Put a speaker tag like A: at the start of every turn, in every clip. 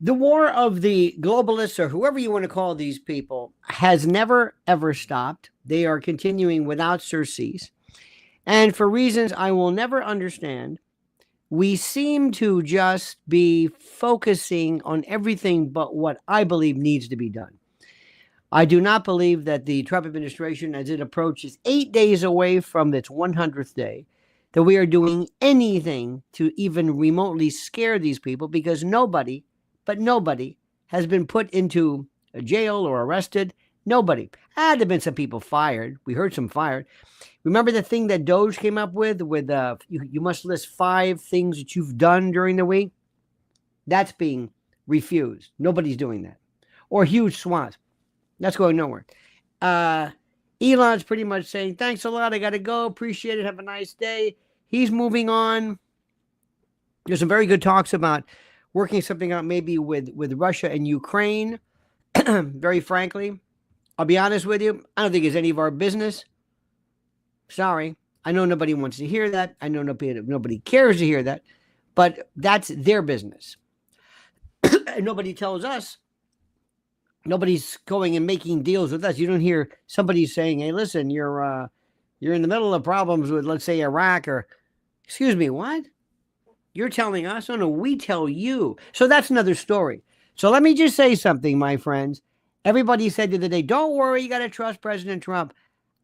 A: The war of the globalists, or whoever you want to call these people, has never, ever stopped. They are continuing without surcease. And for reasons I will never understand, we seem to just be focusing on everything but what I believe needs to be done. I do not believe that the Trump administration, as it approaches 8 days away from its 100th day, that we are doing anything to even remotely scare these people, because nobody, but nobody, has been put into a jail or arrested. Nobody. There have been some people fired. We heard some fired. Remember the thing that Doge came up with you must list 5 things that you've done during the week? That's being refused. Nobody's doing that. Or huge swaths. That's going nowhere. Elon's pretty much saying, thanks a lot, I got to go. Appreciate it. Have a nice day. He's moving on. There's some very good talks about working something out maybe with Russia and Ukraine. Very frankly, I'll be honest with you, I don't think it's any of our business. Sorry. I know nobody wants to hear that. I know nobody cares to hear that. But that's their business. And nobody tells us. Nobody's going and making deals with us. You don't hear somebody saying, hey, listen, you're in the middle of problems with, let's say, Iraq, or, excuse me, what? You're telling us? Oh, no, we tell you. So that's another story. So let me just say something, my friends. Everybody said the other day, don't worry, you got to trust President Trump.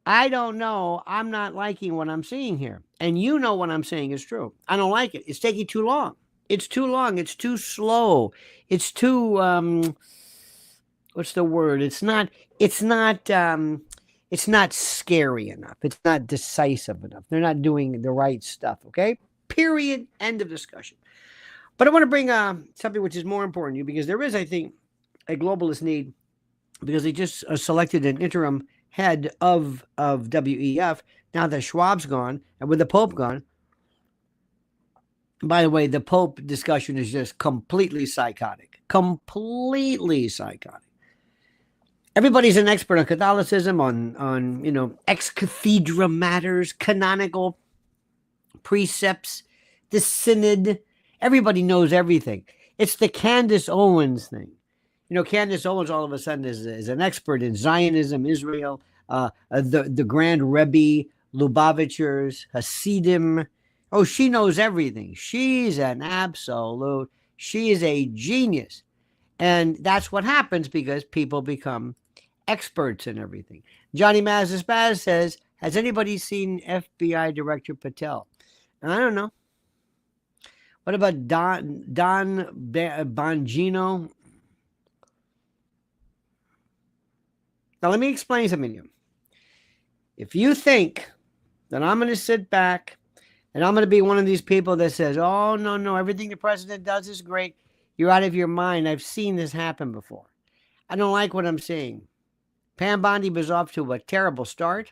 A: I don't know. I'm not liking what I'm seeing here. And you know what I'm saying is true. I don't like it. It's taking too long. It's too long. It's too slow. It's too, what's the word? It's not scary enough. It's not decisive enough. They're not doing the right stuff. Okay. Period. End of discussion. But I want to bring something which is more important to you, because there is, I think, a globalist need, because they just selected an interim head of WEF now that Schwab's gone and with the Pope gone. By the way, the Pope discussion is just completely psychotic. Completely psychotic. Everybody's an expert on Catholicism, on ex cathedra matters, canonical precepts, the synod. Everybody knows everything. It's the Candace Owens thing. Candace Owens all of a sudden is an expert in Zionism, Israel, the Grand Rebbe, Lubavitchers, Hasidim. Oh, she knows everything. She's an absolute, she is a genius. And that's what happens because people become experts in everything. Johnny Mazespaz says, has anybody seen FBI Director Patel? And I don't know. What about Don Bongino? Now, let me explain something to you. If you think that I'm going to sit back and I'm going to be one of these people that says, oh, no, everything the president does is great, you're out of your mind. I've seen this happen before. I don't like what I'm seeing. Pam Bondi was off to a terrible start.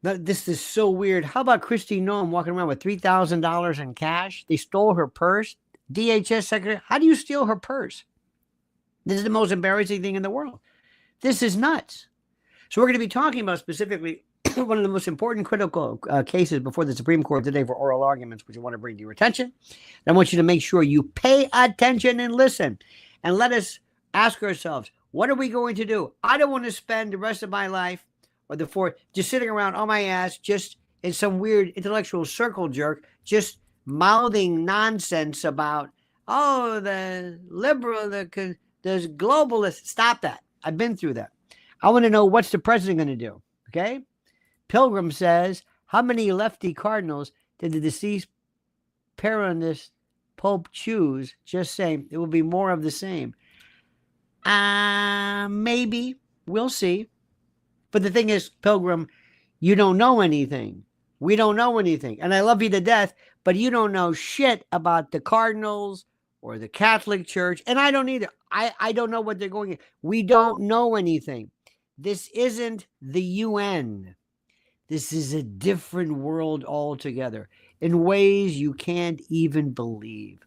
A: This is so weird. How about Kristi Noem walking around with $3,000 in cash? They stole her purse. DHS secretary, how do you steal her purse? This is the most embarrassing thing in the world. This is nuts. So we're going to be talking about specifically one of the most important critical cases before the Supreme Court today for oral arguments, which I want to bring to your attention. And I want you to make sure you pay attention and listen. And let us ask ourselves, what are we going to do? I don't want to spend the rest of my life or just sitting around on my ass, just in some weird intellectual circle jerk, just mouthing nonsense about, the liberal, the globalist. Stop that. I've been through that. I want to know, what's the president going to do? Okay. Pilgrim says, how many lefty cardinals did the deceased Peronist Pope choose? Just saying, it will be more of the same. Maybe. We'll see. But the thing is, Pilgrim, you don't know anything. We don't know anything. And I love you to death, but you don't know shit about the cardinals or the Catholic Church. And I don't either. I don't know what they're going in. We don't know anything. This isn't the UN. This is a different world altogether in ways you can't even believe.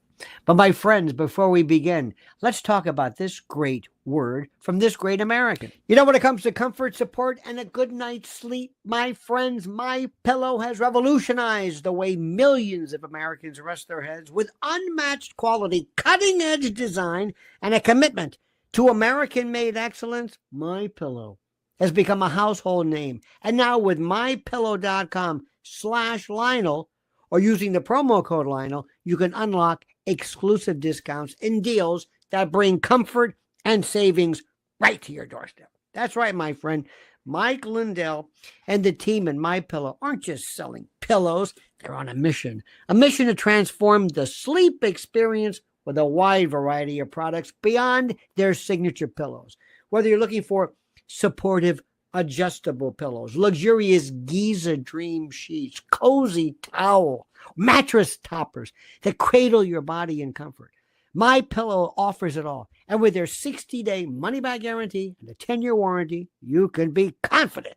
A: But my friends, before we begin, let's talk about this great word from this great American. You know, when it comes to comfort, support, and a good night's sleep, my friends, My Pillow has revolutionized the way millions of Americans rest their heads with unmatched quality, cutting-edge design, and a commitment to American-made excellence. My Pillow has become a household name. And now with mypillow.com/Lionel, or using the promo code Lionel, you can unlock exclusive discounts and deals that bring comfort and savings right to your doorstep. That's right, my friend. Mike Lindell and the team in My Pillow aren't just selling pillows. They're on a mission to transform the sleep experience with a wide variety of products beyond their signature pillows. Whether you're looking for supportive adjustable pillows, luxurious Giza dream sheets, cozy towel, mattress toppers that cradle your body in comfort, My Pillow offers it all. And with their 60-day money-back guarantee and a 10-year warranty, you can be confident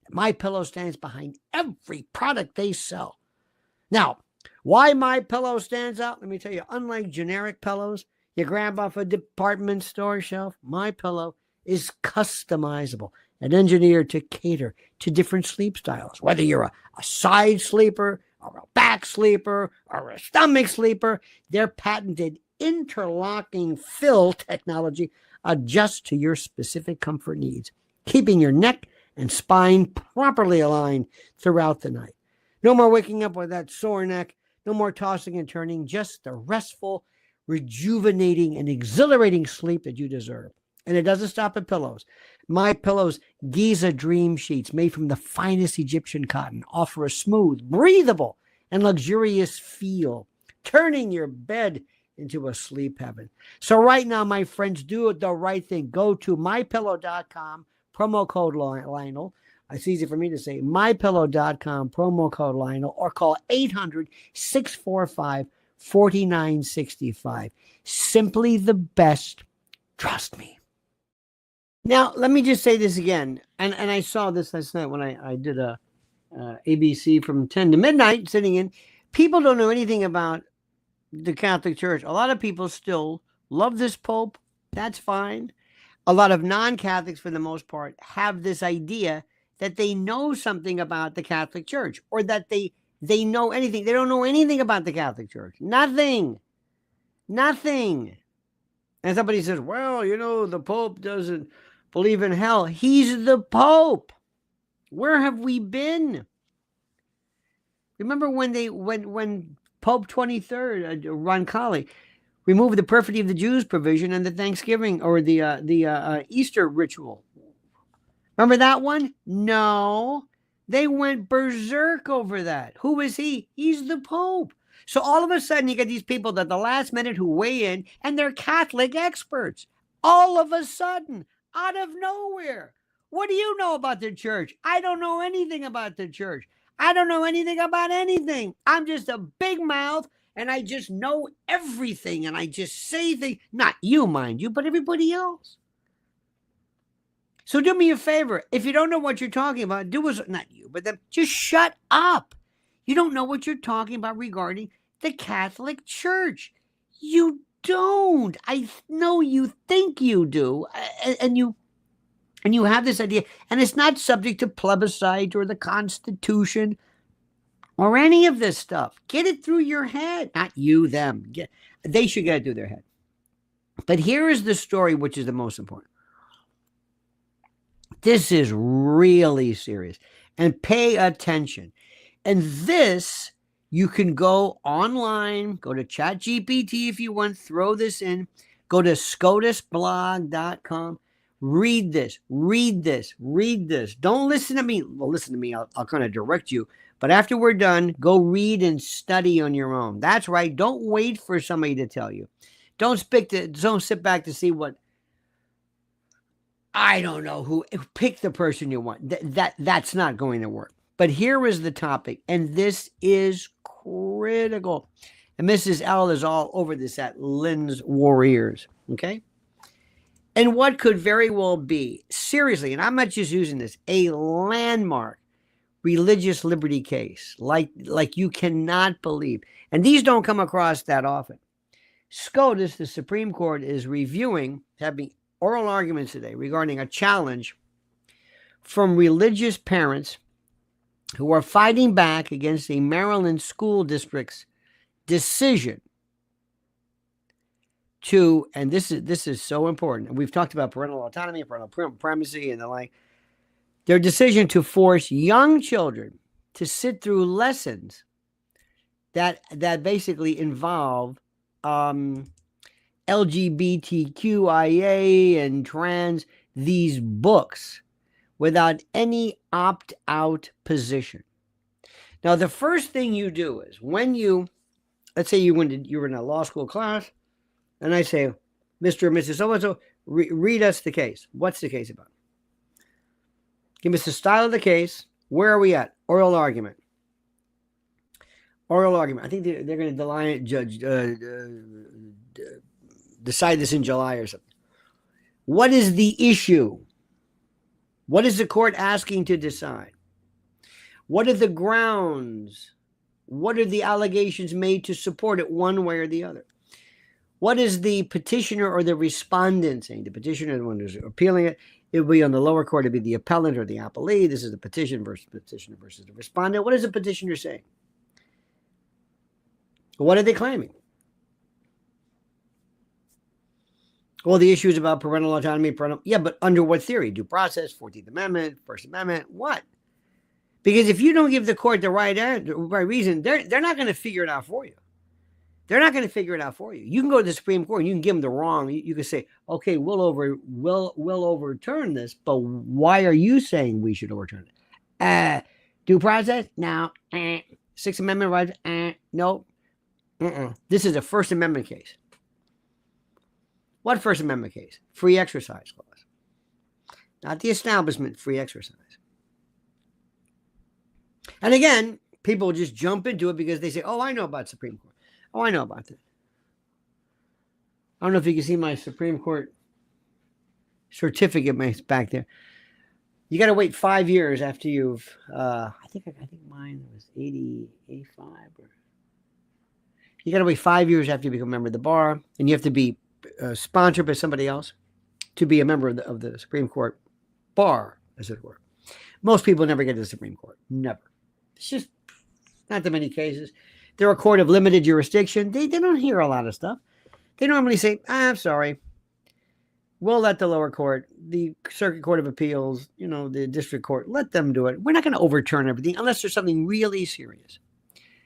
A: that My Pillow stands behind every product they sell. Now, why My Pillow stands out? Let me tell you, unlike generic pillows you grab off a department store shelf, My Pillow is customizable and engineered to cater to different sleep styles. Whether you're a side sleeper or a back sleeper or a stomach sleeper, their patented interlocking fill technology adjusts to your specific comfort needs, keeping your neck and spine properly aligned throughout the night. No more waking up with that sore neck, no more tossing and turning, just the restful, rejuvenating, and exhilarating sleep that you deserve. And it doesn't stop at pillows. My Pillow's Giza Dream Sheets, made from the finest Egyptian cotton, offer a smooth, breathable, and luxurious feel, turning your bed into a sleep heaven. So right now, my friends, do the right thing. Go to mypillow.com, promo code Lionel. It's easy for me to say, mypillow.com, promo code Lionel, or call 800-645-4965. Simply the best. Trust me. Now, let me just say this again, and I saw this last night when I did a ABC from 10 to midnight sitting in. People don't know anything about the Catholic Church. A lot of people still love this Pope. That's fine. A lot of non-Catholics, for the most part, have this idea that they know something about the Catholic Church, or that they know anything. They don't know anything about the Catholic Church. Nothing. And somebody says, well, you know, the Pope doesn't believe in hell. He's the Pope. Where have we been? Remember when Pope 23rd, Roncalli, removed the perfidy of the Jews provision and the Thanksgiving or the Easter ritual? Remember that one? No. They went berserk over that. Who is he? He's the Pope. So all of a sudden you get these people at the last minute who weigh in, and they're Catholic experts. All of a sudden, out of nowhere. What do you know about the church? I don't know anything about the church. I don't know anything about anything. I'm just a big mouth, and I just know everything, and I just say things. Not you, mind you, but everybody else. So do me a favor. If you don't know what you're talking about, not you, but them, just shut up. You don't know what you're talking about regarding the Catholic Church. You don't. I know you think you do, and you have this idea, and it's not subject to plebiscite or the Constitution or any of this stuff. Get it through your head. Not you, them. They should get it through their head. But here is the story, which is the most important. This is really serious, and pay attention. And this, you can go online, go to ChatGPT if you want, throw this in, go to scotusblog.com, read this. Don't listen to me. Well, listen to me. I'll kind of direct you. But after we're done, go read and study on your own. That's right. Don't wait for somebody to tell you. Don't sit back to see what, I don't know who, pick the person you want. That's not going to work. But here is the topic, and this is critical. And Mrs. L is all over this at Lynn's Warriors, okay? And what could very well be, seriously, and I'm not just using this, a landmark religious liberty case, like you cannot believe. And these don't come across that often. SCOTUS, the Supreme Court, is having oral arguments today regarding a challenge from religious parents who are fighting back against the Maryland school district's decision to, and this is so important. We've talked about parental autonomy, parental primacy, and the like. Their decision to force young children to sit through lessons that basically involve LGBTQIA and trans, these books, without any opt-out position. Now, the first thing you do is when you, let's say you were in a law school class, and I say, Mr. and Mrs. So-and-so, read us the case. What's the case about? Give us the style of the case. Where are we at? Oral argument. Oral argument. I think they're going to decide this in July or something. What is the issue? What is the court asking to decide? What are the grounds? What are the allegations made to support it one way or the other? What is the petitioner or the respondent saying? The petitioner, the one who's appealing it, it will be on the lower court. It will be the appellant or the appellee. This is the petitioner versus the respondent. What is the petitioner saying? What are they claiming? Well, the issue is about parental autonomy. Yeah, but under what theory? Due process, 14th Amendment, First Amendment, what? Because if you don't give the court the right reason, they're not going to figure it out for you. They're not going to figure it out for you. You can go to the Supreme Court and you can give them the wrong. You can say, okay, we'll overturn this, but why are you saying we should overturn it? Due process? No. Sixth Amendment rights? No. This is a First Amendment case. What First Amendment case? Free exercise clause. Not the establishment, free exercise. And again, people just jump into it because they say, oh, I know about Supreme Court. Oh, I know about that. I don't know if you can see my Supreme Court certificate back there. You got to wait 5 years after you've, I think mine was 85. You got to wait 5 years after you become a member of the bar, and you have to be sponsored by somebody else to be a member of the Supreme Court bar, as it were. Most people never get to the Supreme Court. Never. It's just not that many cases. They're a court of limited jurisdiction. They don't hear a lot of stuff. They normally say, I'm sorry. We'll let the lower court, the Circuit Court of Appeals, the district court, let them do it. We're not going to overturn everything unless there's something really serious.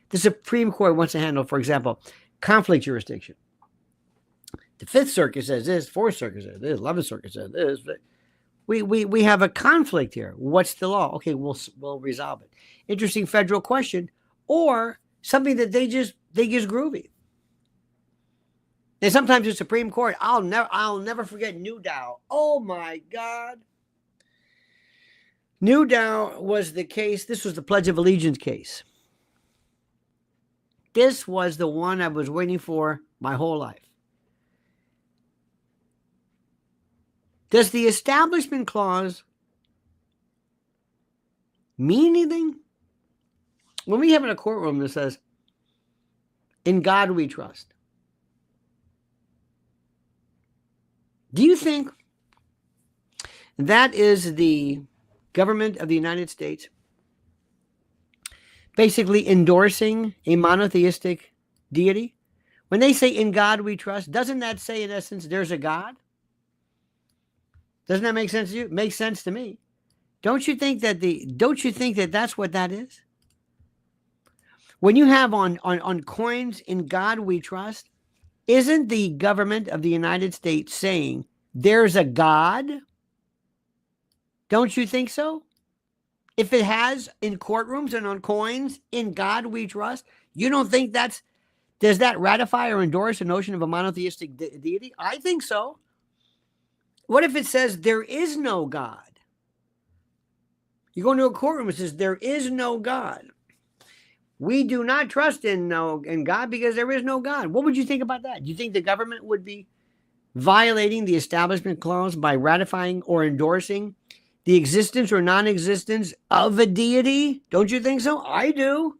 A: The Supreme Court wants to handle, for example, conflict jurisdiction. The Fifth Circuit says this, Fourth Circuit says this, 11th Circuit says this. We have a conflict here. What's the law? Okay, we'll resolve it. Interesting federal question, or something that they just groovy. And sometimes the Supreme Court, I'll never forget Newdow. Oh my God. Newdow was the case. This was the Pledge of Allegiance case. This was the one I was waiting for my whole life. Does the Establishment Clause mean anything? When we have in a courtroom that says, in God we trust. Do you think that is the government of the United States basically endorsing a monotheistic deity? When they say in God we trust, doesn't that say in essence there's a God? Doesn't that make sense to you? It makes sense to me. Don't you think that that's what that is? When you have on coins, in God we trust, isn't the government of the United States saying there's a God? Don't you think so? If it has in courtrooms and on coins, in God we trust, you don't think does that ratify or endorse the notion of a monotheistic deity? I think so. What if it says there is no God? You go into a courtroom, it says there is no God. We do not trust in God because there is no God. What would you think about that? Do you think the government would be violating the Establishment Clause by ratifying or endorsing the existence or non-existence of a deity? Don't you think so? I do.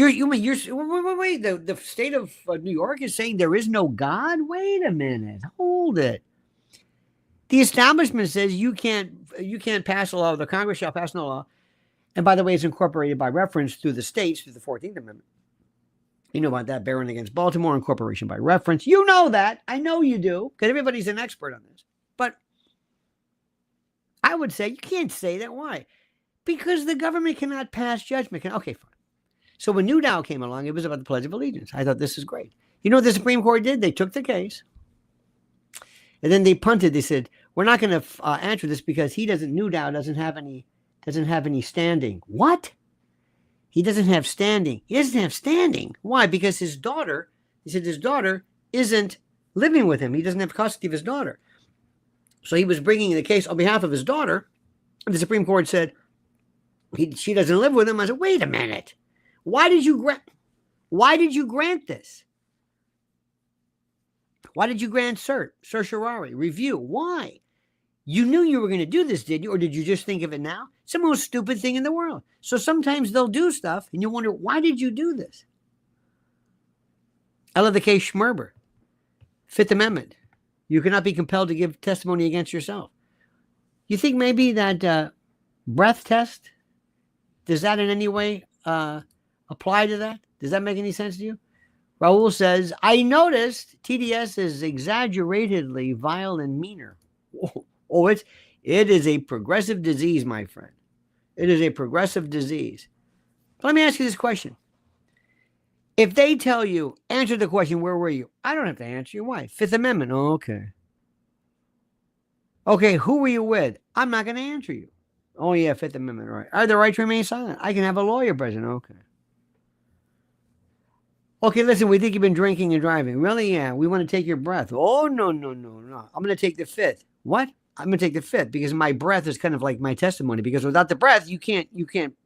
A: Wait, the state of New York is saying there is no God? Wait a minute. Hold it. The establishment says you can't pass a law. The Congress shall pass no law. And by the way, it's incorporated by reference through the states through the 14th Amendment. You know about that, Barron against Baltimore, incorporation by reference. You know that. I know you do, because everybody's an expert on this. But I would say you can't say that. Why? Because the government cannot pass judgment. Okay, fine. So when New Dow came along, it was about the Pledge of Allegiance. I thought this is great. You know what the Supreme Court did? They took the case. And then they punted. They said, we're not going to answer this because New Dow doesn't have any standing. What? He doesn't have standing. He doesn't have standing. Why? Because his daughter isn't living with him. He doesn't have custody of his daughter. So he was bringing the case on behalf of his daughter. And the Supreme Court said, she doesn't live with him. I said, wait a minute. Why did you grant this? Why did you grant certiorari, review? Why? You knew you were going to do this, did you? Or did you just think of it now? It's the most stupid thing in the world. So sometimes they'll do stuff and you wonder, why did you do this? I love the case Schmerber. Fifth Amendment. You cannot be compelled to give testimony against yourself. You think maybe that breath test, does that in any way apply to that? Does that make any sense to you? Raul says, I noticed TDS is exaggeratedly vile and meaner. Oh, it is a progressive disease, my friend. It is a progressive disease. But let me ask you this question. If they tell you, answer the question, where were you? I don't have to answer you. Why? Fifth Amendment. Oh, okay. Okay, who were you with? I'm not going to answer you. Oh, yeah, Fifth Amendment, right. I have the right to remain silent. I can have a lawyer present. Okay. Okay, listen, we think you've been drinking and driving. Really? Yeah, we want to take your breath. Oh, no. I'm going to take the fifth. What? I'm going to take the fifth because my breath is kind of like my testimony, because without the breath, you can't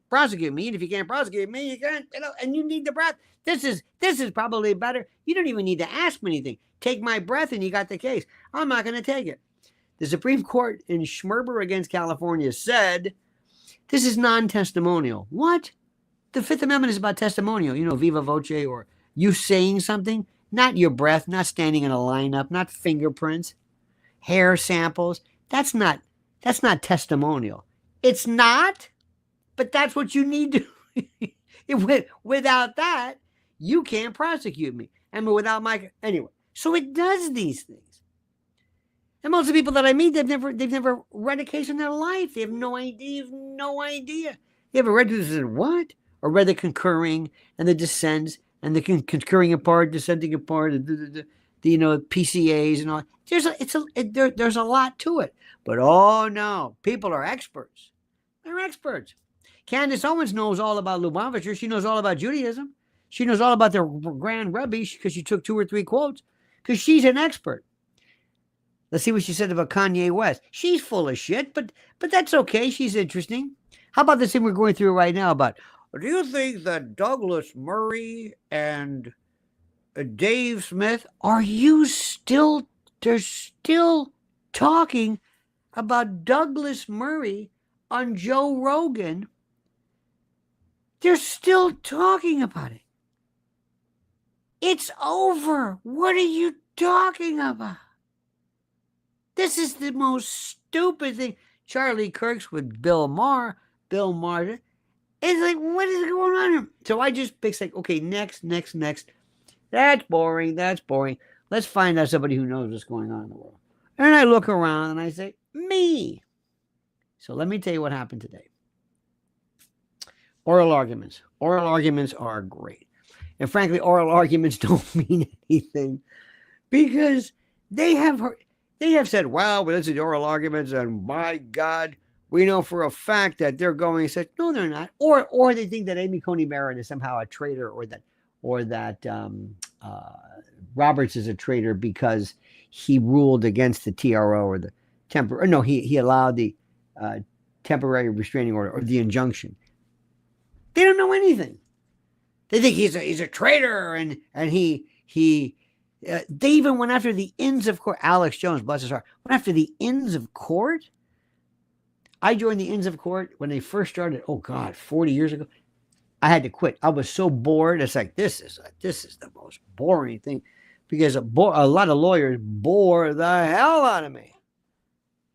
A: prosecute me. And if you can't prosecute me, you can't, and you need the breath. This is probably better. You don't even need to ask me anything. Take my breath and you got the case. I'm not going to take it. The Supreme Court in Schmerber against California said this is non-testimonial. What? The Fifth Amendment is about testimonial, viva voce, or you saying something, not your breath, not standing in a lineup, not fingerprints, hair samples. That's not testimonial. It's not, but that's what you need to. Without that, you can't prosecute me. Anyway. So it does these things. And most of the people that I meet, they've never read a case in their life. They have no idea. You ever read this and what? Or read the concurring and the dissents and the concurring apart, dissenting apart, the PCAs and all. There's a lot to it. But oh no, people are experts. They're experts. Candace Owens knows all about Lubavitcher. She knows all about Judaism. She knows all about the Grand Rebbe because she took 2 or 3 quotes because she's an expert. Let's see what she said about Kanye West. She's full of shit, but that's okay. She's interesting. How about this thing we're going through right now about, do you think that Douglas Murray and Dave Smith, they're still talking about Douglas Murray on Joe Rogan. They're still talking about it. It's over. What are you talking about? This is the most stupid thing. Charlie Kirk's with Bill Maher. It's like, what is going on here? So I just picked okay, next. That's boring. Let's find out somebody who knows what's going on in the world. And I look around and I say, me. So let me tell you what happened today. Oral arguments. Oral arguments are great. And frankly, oral arguments don't mean anything because they have said, well, we listen to oral arguments and my God, we know for a fact that they're going and said, no, they're not. Or they think that Amy Coney Barrett is somehow a traitor or that Roberts is a traitor because he ruled against the TRO or the temporary, no, he allowed the temporary restraining order or the injunction. They don't know anything. They think he's a traitor and they even went after the Inns of Court. Alex Jones, bless his heart, went after the Inns of Court. I joined the Inns of Court when they first started. Oh God, 40 years ago. I had to quit. I was so bored. It's like, this is the most boring thing, because a lot of lawyers bore the hell out of me.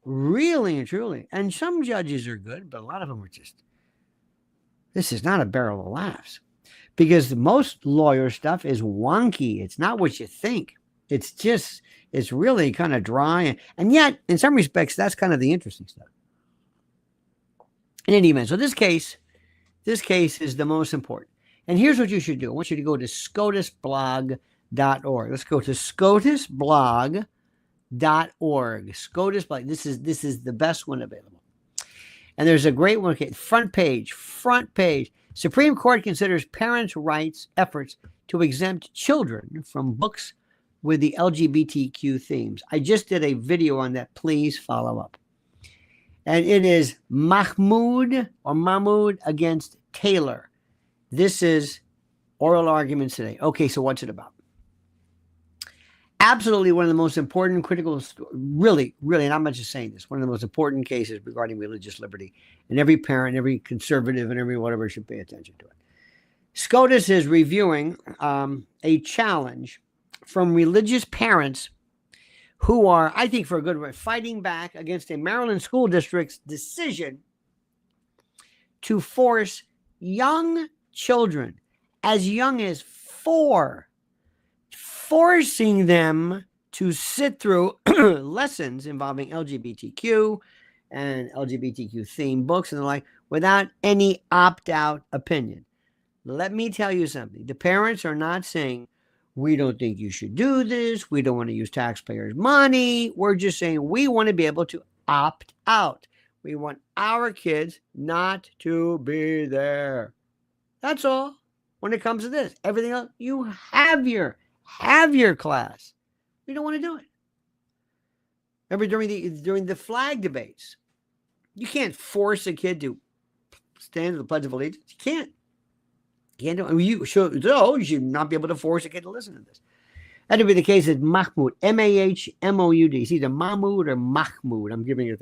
A: Really and truly. And some judges are good, but a lot of them are just, this is not a barrel of laughs. Because most lawyer stuff is wonky. It's not what you think. It's really kind of dry. And yet, in some respects, that's kind of the interesting stuff. In any event, so this case is the most important. And here's what you should do. I want you to go to scotusblog.org. Let's go to scotusblog.org. Scotus blog. This is the best one available. And there's a great one. Okay, front page. Supreme Court considers parents' rights efforts to exempt children from books with the LGBTQ themes. I just did a video on that. Please follow up. And it is Mahmoud against Taylor. This is oral arguments today. Okay, so what's it about? Absolutely one of the most important critical, really, and I'm not just saying this, one of the most important cases regarding religious liberty. And every parent, every conservative, and every whatever should pay attention to it. SCOTUS is reviewing a challenge from religious parents who are, I think for a good reason, fighting back against a Maryland school district's decision to force young children as young as 4, forcing them to sit through lessons involving LGBTQ and LGBTQ themed books and the like without any opt-out opinion. Let me tell you something. The parents are not saying, we don't think you should do this. We don't want to use taxpayers' money. We're just saying we want to be able to opt out. We want our kids not to be there. That's all. When it comes to this, everything else, you have your class. We don't want to do it. Remember during the flag debates, you can't force a kid to stand to the Pledge of Allegiance. You can't. You can't do it. You should not be able to force a kid to listen to this. That would be the case with Mahmoud, Mahmoud. It's either Mahmoud or Mahmoud. I'm giving it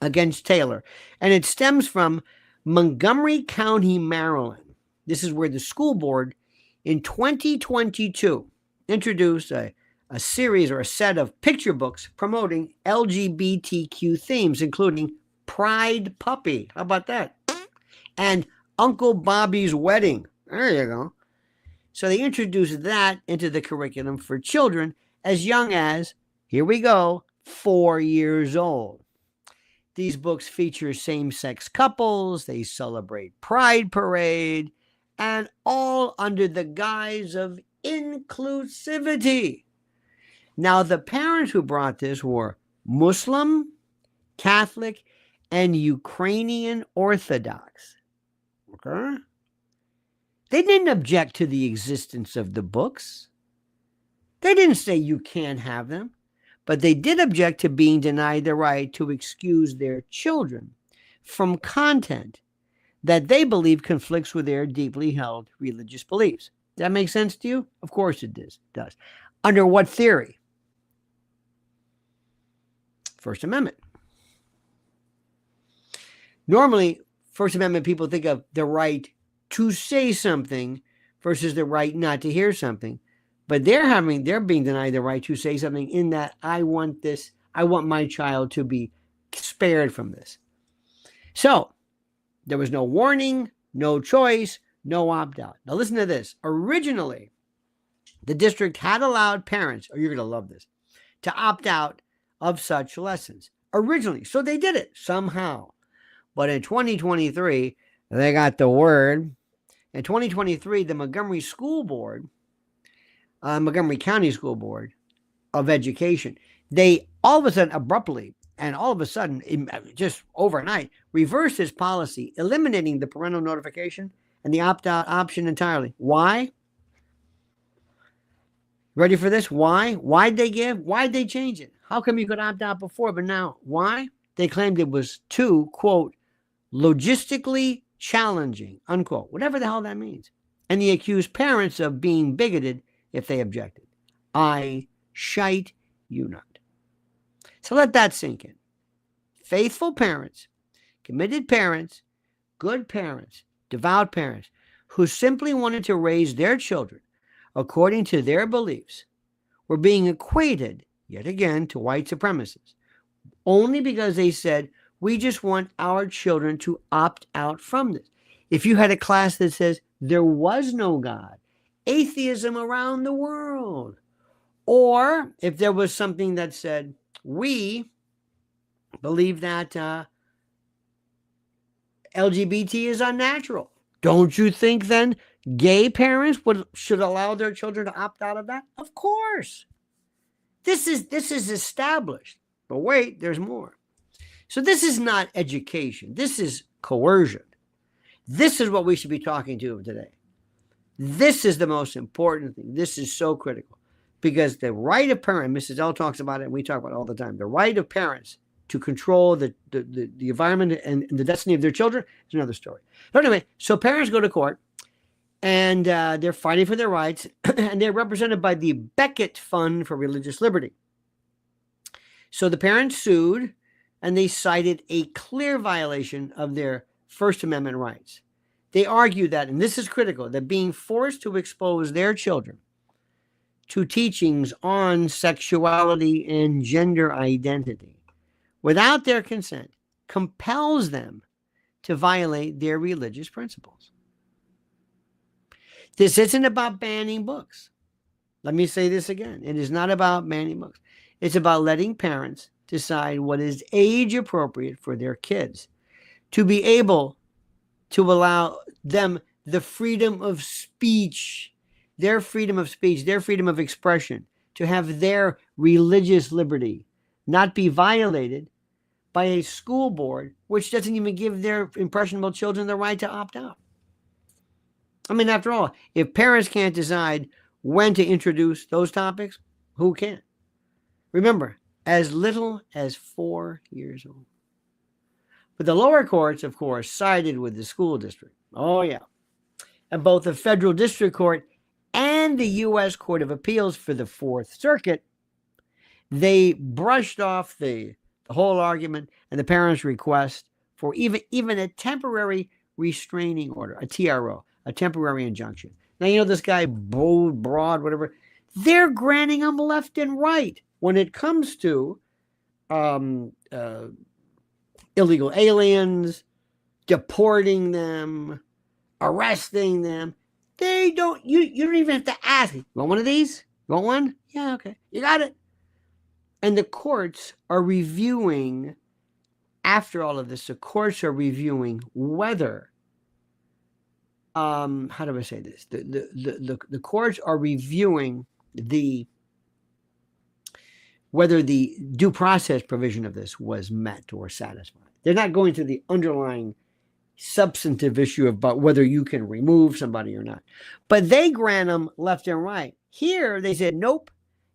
A: against Taylor. And it stems from Montgomery County, Maryland. This is where the school board in 2022 introduced a series or a set of picture books promoting LGBTQ themes, including Pride Puppy. How about that? And Uncle Bobby's Wedding. There you go. So they introduced that into the curriculum for children as young as, here we go, 4 years old. These books feature same-sex couples. They celebrate Pride Parade, and all under the guise of inclusivity. Now, the parents who brought this were Muslim, Catholic, and Ukrainian Orthodox. Okay? They didn't object to the existence of the books. They didn't say you can't have them, but they did object to being denied the right to excuse their children from content that they believe conflicts with their deeply held religious beliefs. Does that make sense to you? Of course it does. Under what theory? First Amendment. Normally, First Amendment people think of the right to say something versus the right not to hear something. But they're being denied the right to say something in that I want my child to be spared from this. So there was no warning, no choice, no opt-out. Now listen to this. Originally, the district had allowed parents, you're going to love this, to opt out of such lessons. Originally. So they did it somehow. But in 2023, they got the word. In 2023, the Montgomery County School Board of Education, they all of a sudden abruptly and all of a sudden, just overnight, reversed this policy, eliminating the parental notification and the opt-out option entirely. Why? Ready for this? Why? Why'd they change it? How come you could opt out before, but now? Why? They claimed it was too, quote, logistically challenging, unquote, whatever the hell that means. And they accused parents of being bigoted if they objected. I shite you not. So let that sink in. Faithful parents, committed parents, good parents, devout parents who simply wanted to raise their children according to their beliefs were being equated, yet again, to white supremacists, only because they said, we just want our children to opt out from this. If you had a class that says there was no God, atheism around the world, or if there was something that said, we believe that LGBT is unnatural, don't you think then gay parents should allow their children to opt out of that? Of course. This is established. But wait, there's more. So this is not education. This is coercion. This is what we should be talking to today. This is the most important thing. This is so critical because the right of parent, Mrs. L talks about it, and we talk about it all the time, the right of parents to control the environment and the destiny of their children is another story. But anyway, so parents go to court and they're fighting for their rights, and they're represented by the Beckett Fund for Religious Liberty. So the parents sued, and they cited a clear violation of their First Amendment rights. They argue that, and this is critical, that being forced to expose their children to teachings on sexuality and gender identity without their consent compels them to violate their religious principles. This isn't about banning books. Let me say this again. It is not about banning books. It's about letting parents decide what is age appropriate for their kids, to be able to allow them the freedom of speech, their freedom of speech, their freedom of expression, to have their religious liberty not be violated by a school board which doesn't even give their impressionable children the right to opt out. I mean, after all, if parents can't decide when to introduce those topics, who can? Remember, as little as 4 years old. But the lower courts, of course, sided with the school district. Oh, yeah. And both the federal district court and the U.S. Court of Appeals for the Fourth Circuit, they brushed off the whole argument and the parents' request for even a temporary restraining order, a TRO, a temporary injunction. Now, you know, this guy, Bold, Broad, whatever, they're granting them left and right when it comes to illegal aliens, deporting them, arresting them. They don't, you don't even have to ask. You want one of these? You want one? Yeah, okay. You got it. And the courts are reviewing, after all of this, the courts are reviewing whether, how do I say this? The courts are reviewing whether the due process provision of this was met or satisfied. They're not going to the underlying substantive issue about whether you can remove somebody or not. But they grant them left and right. Here, they said, nope,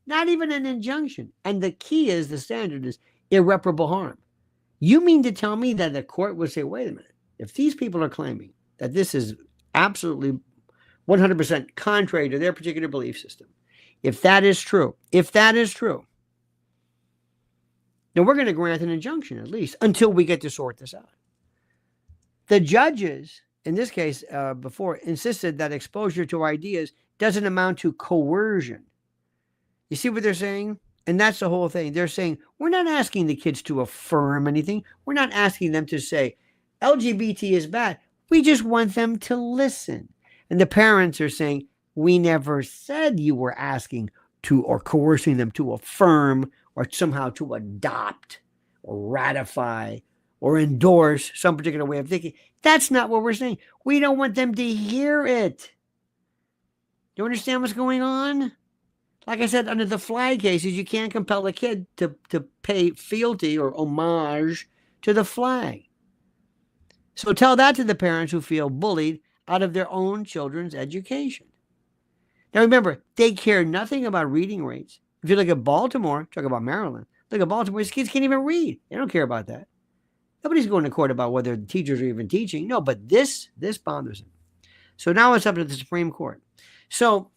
A: not even an injunction. And the key is, the standard is irreparable harm. You mean to tell me that the court would say, wait a minute, if these people are claiming that this is absolutely 100% contrary to their particular belief system, if that is true, then we're going to grant an injunction at least until we get to sort this out. The judges, in this case, before, insisted that exposure to ideas doesn't amount to coercion. You see what they're saying? And that's the whole thing. They're saying, we're not asking the kids to affirm anything. We're not asking them to say, LGBT is bad. We just want them to listen. And the parents are saying, we never said you were asking to or coercing them to affirm or somehow to adopt or ratify or endorse some particular way of thinking. That's not what we're saying. We don't want them to hear it. Do you understand what's going on? Like I said, under the flag cases, you can't compel a kid to pay fealty or homage to the flag. So tell that to the parents who feel bullied out of their own children's education. Now remember, they care nothing about reading rates. If you look at Baltimore, talk about Maryland, look at Baltimore, these kids can't even read. They don't care about that. Nobody's going to court about whether the teachers are even teaching. No, but this bothers them. So now it's up to the Supreme Court. So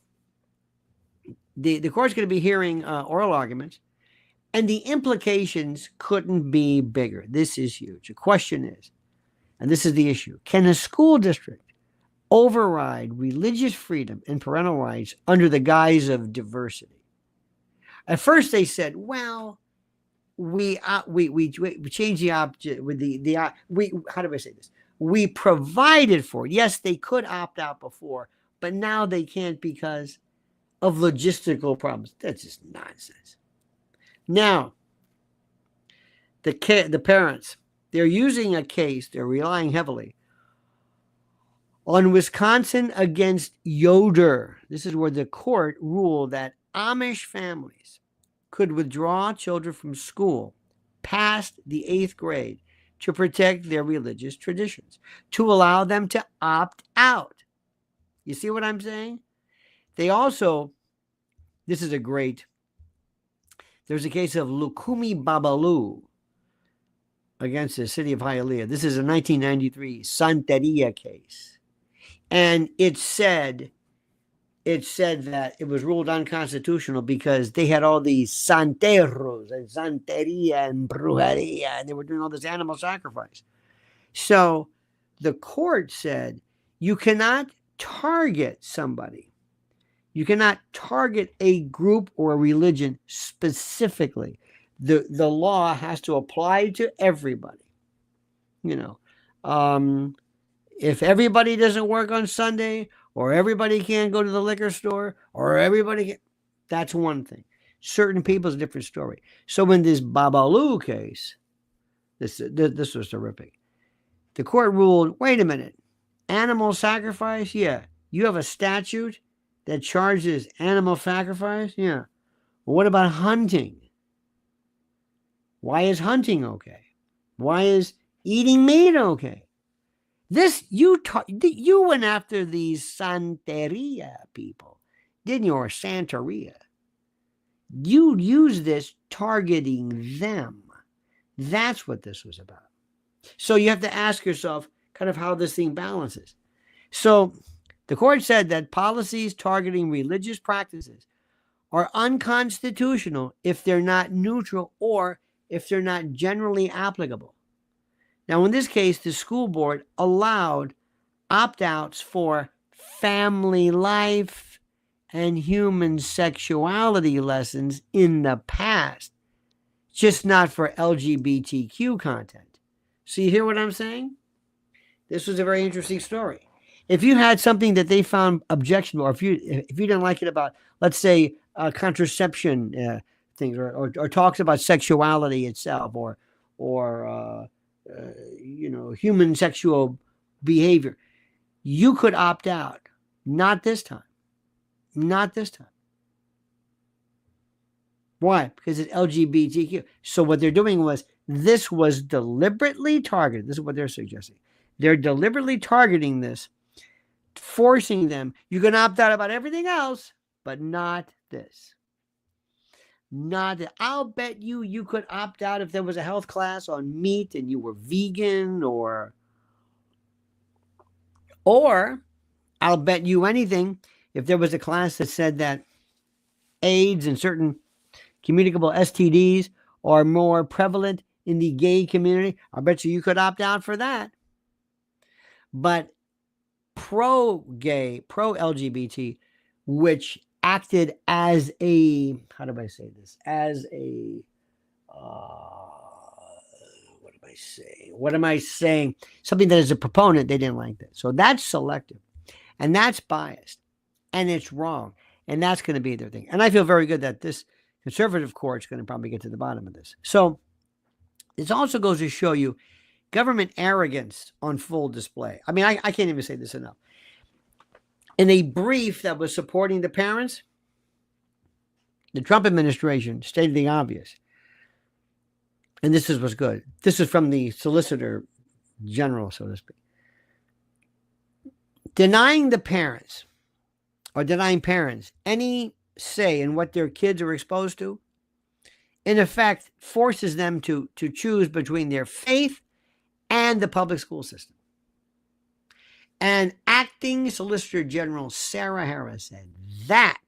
A: the court's going to be hearing oral arguments, and the implications couldn't be bigger. This is huge. The question is, and this is the issue, can a school district override religious freedom and parental rights under the guise of diversity. At first, they said, "Well, we changed the object with the we how do I say this? We provided for it. Yes, they could opt out before, but now they can't because of logistical problems." That's just nonsense. Now, the parents, they're using a case. They're relying heavily on Wisconsin against Yoder. This is where the court ruled that Amish families could withdraw children from school past the 8th grade to protect their religious traditions, to allow them to opt out. You see what I'm saying? They also, this is there's a case of Lukumi Babalu against the city of Hialeah. This is a 1993 Santeria case. And it said that it was ruled unconstitutional because they had all these santeros and santeria and brujeria, and they were doing all this animal sacrifice. So the court said you cannot target somebody. You cannot target a group or a religion specifically. The law has to apply to everybody. If everybody doesn't work on Sunday, or everybody can't go to the liquor store, or everybody can, that's one thing. Certain people's a different story. So in this Babalu case, this was terrific. The court ruled, wait a minute, animal sacrifice? Yeah. You have a statute that charges animal sacrifice? Yeah. Well, what about hunting? Why is hunting okay? Why is eating meat okay? You went after these Santeria people, didn't you? Or Santeria. You used this targeting them. That's what this was about. So you have to ask yourself kind of how this thing balances. So the court said that policies targeting religious practices are unconstitutional if they're not neutral or if they're not generally applicable. Now, in this case, the school board allowed opt-outs for family life and human sexuality lessons in the past, just not for LGBTQ content. So you hear what I'm saying? This was a very interesting story. If you had something that they found objectionable, or if you didn't like it about, let's say, contraception things, or talks about sexuality itself, or human sexual behavior, you could opt out. Not this time. Not this time. Why? Because it's LGBTQ. So what they're doing this was deliberately targeted. This is what they're suggesting. They're deliberately targeting this, forcing them. You can opt out about everything else, but not this. Not that. I'll bet you could opt out if there was a health class on meat and you were vegan, or I'll bet you anything if there was a class that said that AIDS and certain communicable STDs are more prevalent in the gay community. I bet you could opt out for that. But pro-gay, pro-LGBT, which acted as a, how do I say this? As a, what am I saying? Something that is a proponent, they didn't like that. So that's selective, and that's biased, and it's wrong, and that's going to be their thing. And I feel very good that this conservative court is going to probably get to the bottom of this. So this also goes to show you government arrogance on full display. I mean, I can't even say this enough. In a brief that was supporting the parents, the Trump administration stated the obvious. And this is what's good. This is from the Solicitor General, so to speak. Denying parents any say in what their kids are exposed to, in effect, forces them to choose between their faith and the public school system. And Acting Solicitor General Sarah Harris said that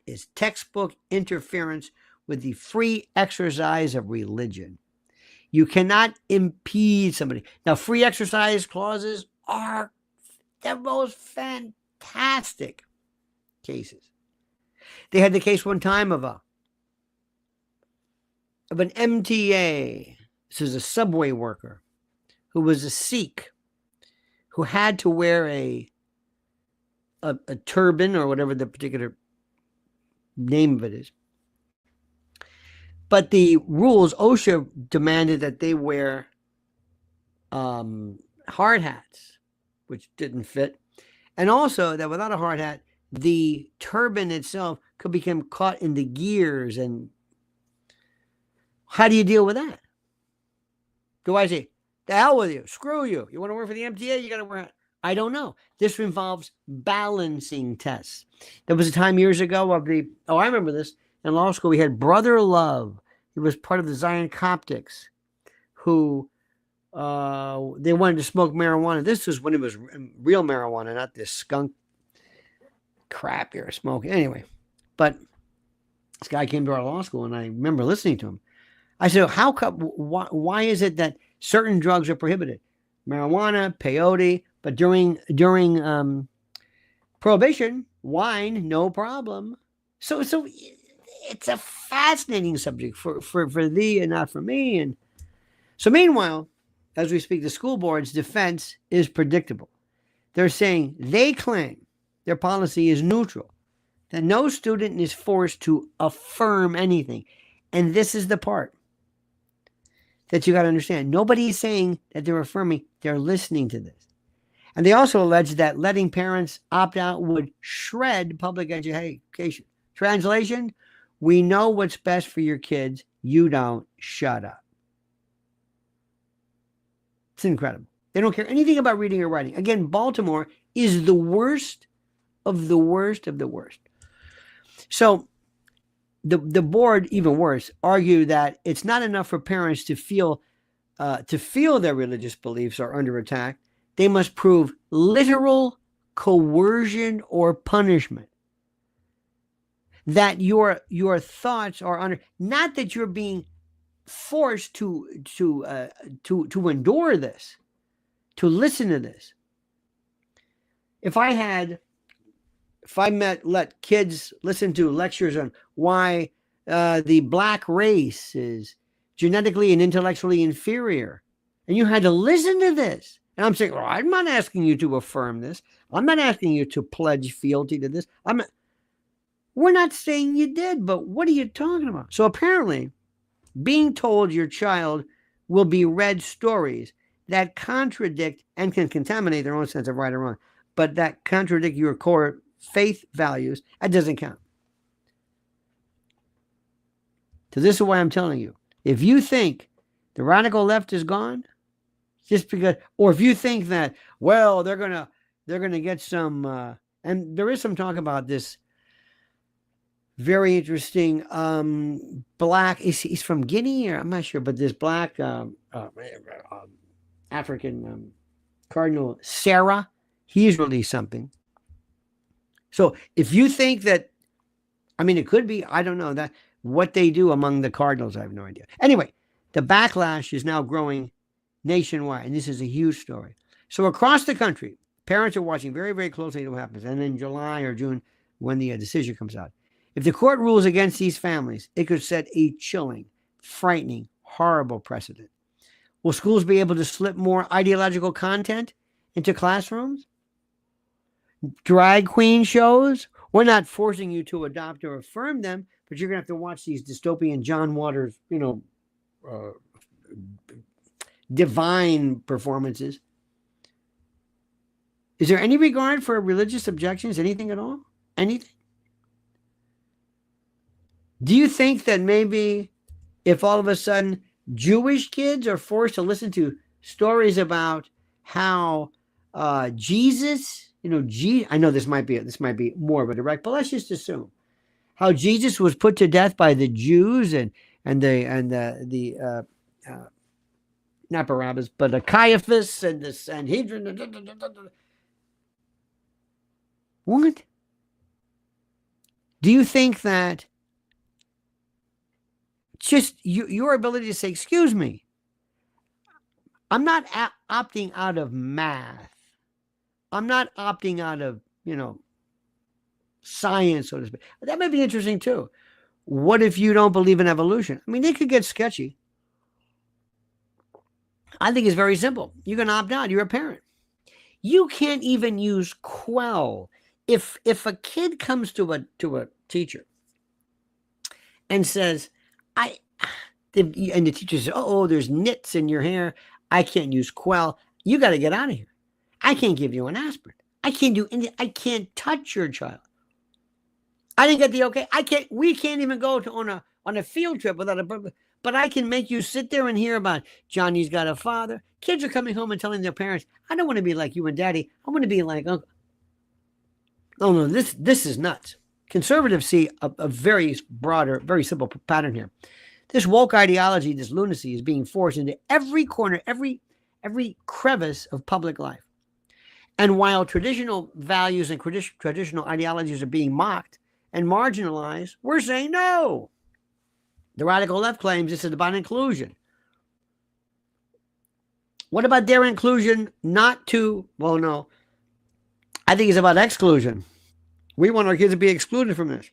A: is textbook interference with the free exercise of religion. You cannot impede somebody. Now, free exercise clauses are The most fantastic cases. They had the case one time of an MTA. This is a subway worker who was a Sikh who had to wear a turban or whatever the particular name of it is. But the rules, OSHA demanded that they wear hard hats, which didn't fit. And also that without a hard hat, the turban itself could become caught in the gears. And how do you deal with that? Do I say, the hell with you, screw you? You want to work for the MTA? You got to wear it. I don't know. This involves balancing tests. There was a time years ago of I remember this. In law school, we had Brother Love. He was part of the Zion Coptics who they wanted to smoke marijuana. This was when it was real marijuana, not this skunk crap you're smoking. Anyway, but this guy came to our law school, and I remember listening to him. I said, how come, why is it that certain drugs are prohibited? Marijuana, peyote, but during Prohibition, wine, no problem. So it's a fascinating subject for thee and not for me. And so meanwhile, as we speak, the school board's defense is predictable. They're saying they claim their policy is neutral, that no student is forced to affirm anything. And this is the part that you got to understand. Nobody is saying that they're affirming, they're listening to this. And they also allege that letting parents opt out would shred public education. Translation, we know what's best for your kids. You don't. Shut up. It's incredible. They don't care anything about reading or writing. Again, Baltimore is the worst of the worst of the worst. So the board, even worse, argue that it's not enough for parents to feel their religious beliefs are under attack. They must prove literal coercion or punishment. That your thoughts are under, not that you're being forced to endure this, to listen to this. If I let kids listen to lectures on why the black race is genetically and intellectually inferior, and you had to listen to this, and I'm saying, well, I'm not asking you to affirm this. I'm not asking you to pledge fealty to this. We're not saying you did, but what are you talking about? So apparently, being told your child will be read stories that contradict and can contaminate their own sense of right or wrong, but that contradict your core faith values, that doesn't count. So this is why I'm telling you, if you think the radical left is gone, just because, or if you think that, well, they're gonna get some, and there is some talk about this very interesting black, he's from Guinea, or I'm not sure, but this black African Cardinal Sarah, he's released something. So if you think that, it could be, I don't know, that what they do among the cardinals, I have no idea. Anyway, the backlash is now growing nationwide, and this is a huge story. So across the country, parents are watching very, very closely what happens. And in July or June, when the decision comes out, if the court rules against these families, it could set a chilling, frightening, horrible precedent. Will schools be able to slip more ideological content into classrooms? Drag queen shows? We're not forcing you to adopt or affirm them, but you're going to have to watch these dystopian John Waters, divine performances. Is there any regard for religious objections? Anything at all? Anything? Do you think that maybe if all of a sudden Jewish kids are forced to listen to stories about how Jesus, I know this might be more of a direct, but let's just assume how Jesus was put to death by the Jews and the not Barabbas, but the Caiaphas and the Sanhedrin. What? Do you think that just your ability to say, excuse me, I'm not opting out of math I'm not opting out of, science, so to speak. That may be interesting too. What if you don't believe in evolution? I mean, they could get sketchy. I think it's very simple. You can opt out. You're a parent. You can't even use quell. If a kid comes to a teacher and says, and the teacher says, oh, there's nits in your hair, I can't use quell. You got to get out of here. I can't give you an aspirin. I can't do anything. I can't touch your child. I didn't get the okay. We can't even go on a field trip without but I can make you sit there and hear about Johnny's got a father. Kids are coming home and telling their parents, I don't want to be like you and daddy. I want to be like uncle. Oh no, this is nuts. Conservatives see a very broader, very simple pattern here. This woke ideology, this lunacy is being forced into every corner, every crevice of public life. And while traditional values and traditional ideologies are being mocked and marginalized, we're saying no. The radical left claims this is about inclusion. What about their inclusion not to, well, no. I think it's about exclusion. We want our kids to be excluded from this.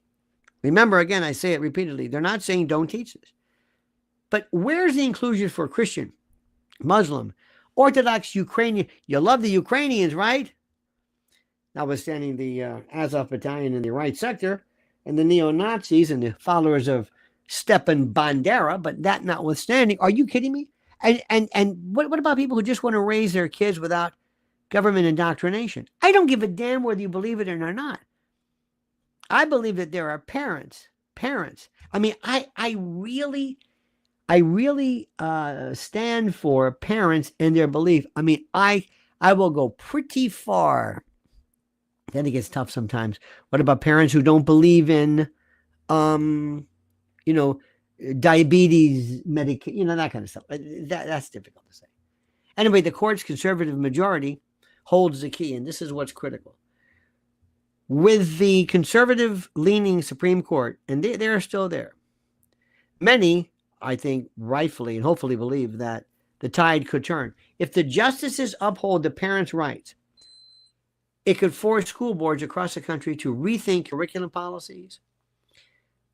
A: Remember, again, I say it repeatedly, they're not saying don't teach this. But where's the inclusion for Christian, Muslim, Orthodox, Ukrainian? You love the Ukrainians, right? Notwithstanding the Azov battalion in the right sector and the neo-Nazis and the followers of Stepan Bandera, but that notwithstanding, are you kidding me? And what about people who just want to raise their kids without government indoctrination? I don't give a damn whether you believe it or not. I believe that there are parents. I mean, I really stand for parents and their belief. I mean, I will go pretty far. Then it gets tough sometimes. What about parents who don't believe in, diabetes medication, that kind of stuff? That's difficult to say. Anyway, the court's conservative majority holds the key, and this is what's critical. With the conservative-leaning Supreme Court, and they are still there, many, I think, rightfully and hopefully believe that the tide could turn. If the justices uphold the parents' rights, it could force school boards across the country to rethink curriculum policies,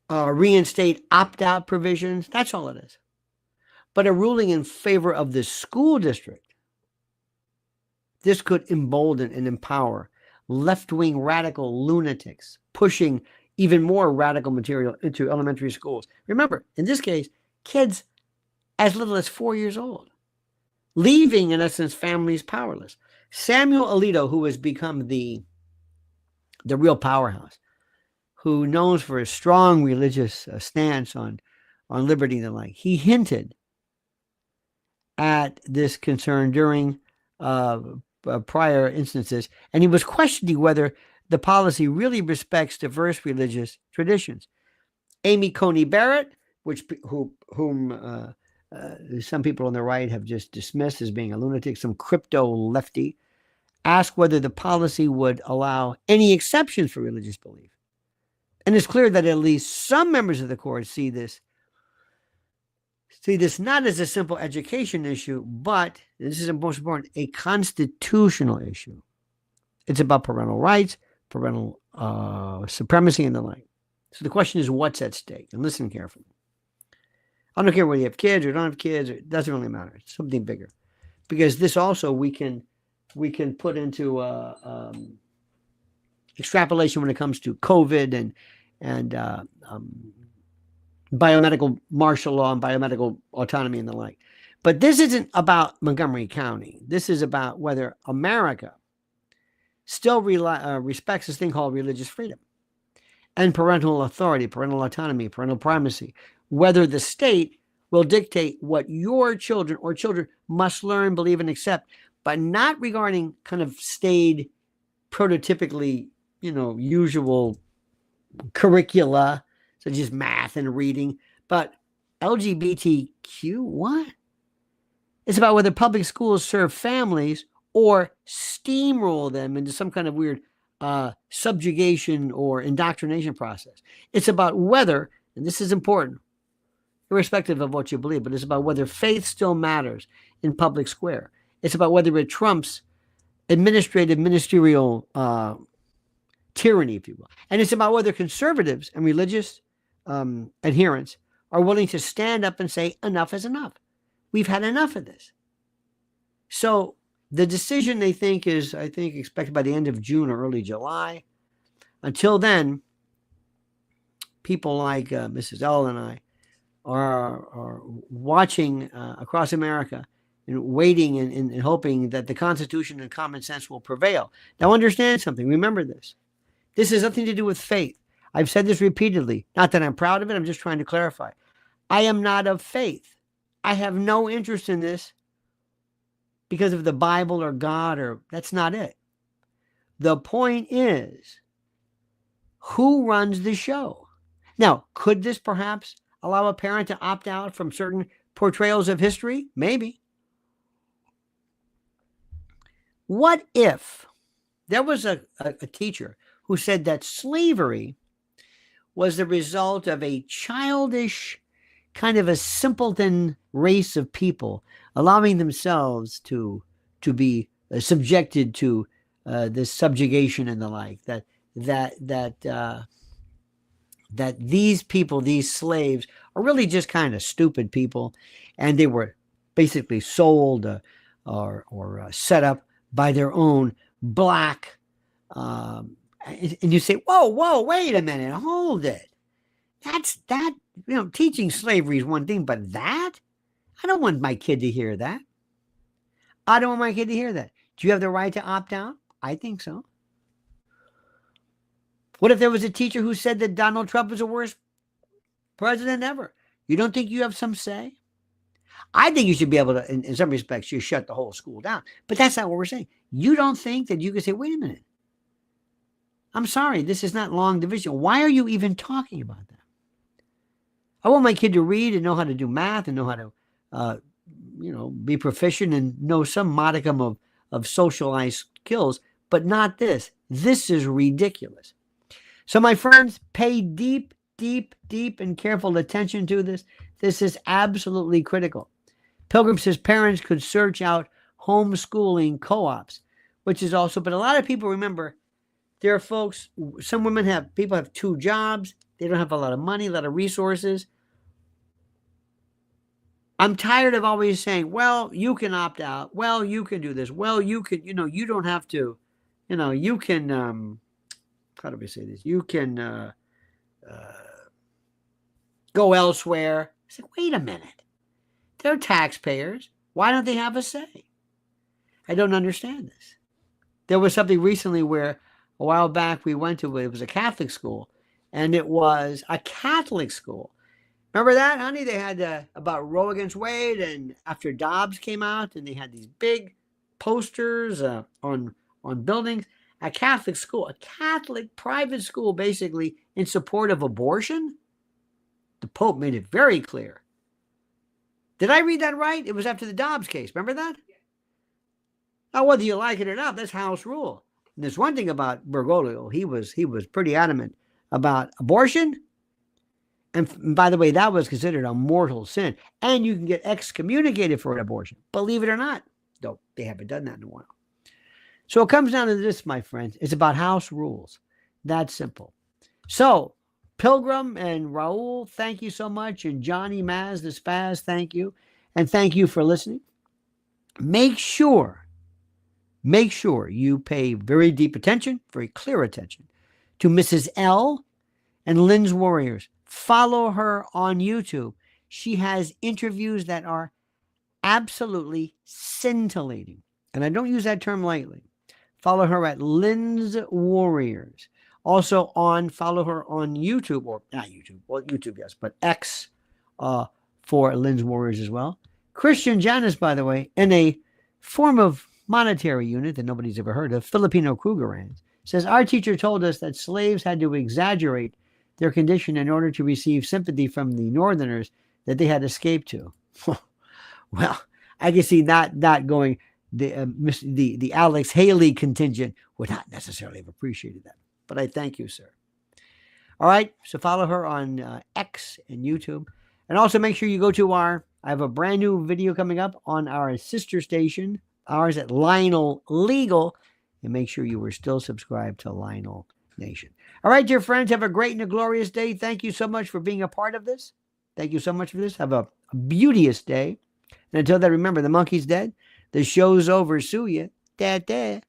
A: reinstate opt-out provisions. That's all it is. But a ruling in favor of the school district, this could embolden and empower left-wing radical lunatics pushing even more radical material into elementary schools. Remember, in this case, kids as little as 4 years old, leaving, in essence, families powerless. Samuel Alito, who has become the real powerhouse, who knows for a strong religious stance on liberty and the like, he hinted at this concern during prior instances, and he was questioning whether the policy really respects diverse religious traditions. Amy Coney Barrett, whom some people on the right have just dismissed as being a lunatic, some crypto lefty, asked whether the policy would allow any exceptions for religious belief. And it's clear that at least some members of the court see this not as a simple education issue, but, this is the most important, a constitutional issue. It's about parental rights, parental supremacy, and the like. So the question is, what's at stake? And listen carefully. I don't care whether you have kids or don't have kids. It doesn't really matter. It's something bigger. Because this also we can put into extrapolation when it comes to COVID and biomedical martial law and biomedical autonomy and the like. But this isn't about Montgomery County. This is about whether America still respects this thing called religious freedom and parental authority, parental autonomy, parental primacy, whether the state will dictate what your children or children must learn, believe, and accept, but not regarding kind of staid, prototypically, usual curricula, such as math and reading, but LGBTQ, what? It's about whether public schools serve families or steamroll them into some kind of weird subjugation or indoctrination process. It's about whether, and this is important, irrespective of what you believe, but it's about whether faith still matters in public square. It's about whether it trumps administrative, ministerial tyranny, if you will. And it's about whether conservatives and religious adherents are willing to stand up and say, enough is enough. We've had enough of this. So the decision they think is, I think, expected by the end of June or early July. Until then, people like Mrs. L and I are watching across America and waiting and hoping that the Constitution and common sense will prevail. Now understand something. Remember this. This has nothing to do with faith. I've said this repeatedly. Not that I'm proud of it. I'm just trying to clarify. I am not of faith. I have no interest in this because of the Bible or God, or that's not it. The point is, who runs the show? Now, could this perhaps allow a parent to opt out from certain portrayals of history? Maybe. What if there was a teacher who said that slavery was the result of a childish, kind of a simpleton race of people allowing themselves to be subjected to this subjugation and the like, that these people, these slaves, are really just kind of stupid people, and they were basically sold or set up by their own black. And you say, whoa, wait a minute, hold it. That, teaching slavery is one thing, but that? I don't want my kid to hear that. I don't want my kid to hear that. Do you have the right to opt out? I think so. What if there was a teacher who said that Donald Trump is the worst president ever? You don't think you have some say? I think you should be able to, in some respects, you shut the whole school down. But that's not what we're saying. You don't think that you could say, wait a minute. I'm sorry, this is not long division. Why are you even talking about that? I want my kid to read and know how to do math and know how to, be proficient and know some modicum of socialized skills, but not this. This is ridiculous. So my friends, pay deep, deep, deep and careful attention to this. This is absolutely critical. Pilgrim says parents could search out homeschooling co-ops, which is also, but a lot of people, remember, there are folks, some people have 2 jobs. They don't have a lot of money, a lot of resources. I'm tired of always saying, well, you can opt out. Well, you can do this. Well, you can, you don't have to, you can, how do we say this? You can go elsewhere. I said, wait a minute. They're taxpayers. Why don't they have a say? I don't understand this. There was something recently where a while back we went to, it was a Catholic school, and it was a Catholic school. Remember that, honey? They had about Roe against Wade, and after Dobbs came out, and they had these big posters on buildings. A Catholic school, a Catholic private school, basically in support of abortion. The Pope made it very clear. Did I read that right? It was after the Dobbs case. Remember that? Now, whether you like it or not, that's house rule. And there's one thing about Bergoglio. He was pretty adamant about abortion. And by the way, that was considered a mortal sin. And you can get excommunicated for an abortion. Believe it or not. Though they haven't done that in a while. So it comes down to this, my friends. It's about house rules. That's simple. So, Pilgrim and Raul, thank you so much. And Johnny Maz, the Spaz, thank you. And thank you for listening. Make sure you pay very deep attention, very clear attention to Mrs. L and Lynn's Warriors. Follow her on YouTube. She has interviews that are absolutely scintillating. And I don't use that term lightly. Follow her at Lynn's Warriors. Also follow her on YouTube, or not YouTube, well, YouTube, yes, but X for Lynn's Warriors as well. Christian Janus, by the way, in a form of monetary unit that nobody's ever heard of, Filipino Krugerrands, says, our teacher told us that slaves had to exaggerate their condition in order to receive sympathy from the Northerners that they had escaped to. Well, I can see not going, the Alex Haley contingent would not necessarily have appreciated that. But I thank you, sir. All right, so follow her on X and YouTube. And also make sure you go to I have a brand new video coming up on our sister station, ours at Lionel Legal, and make sure you are still subscribed to Lionel Nation. All right, dear friends, have a great and a glorious day. Thank you so much for being a part of this. Thank you so much for this. Have a beauteous day. And until then, remember, the monkey's dead. The show's over. Sue ya. Da-da.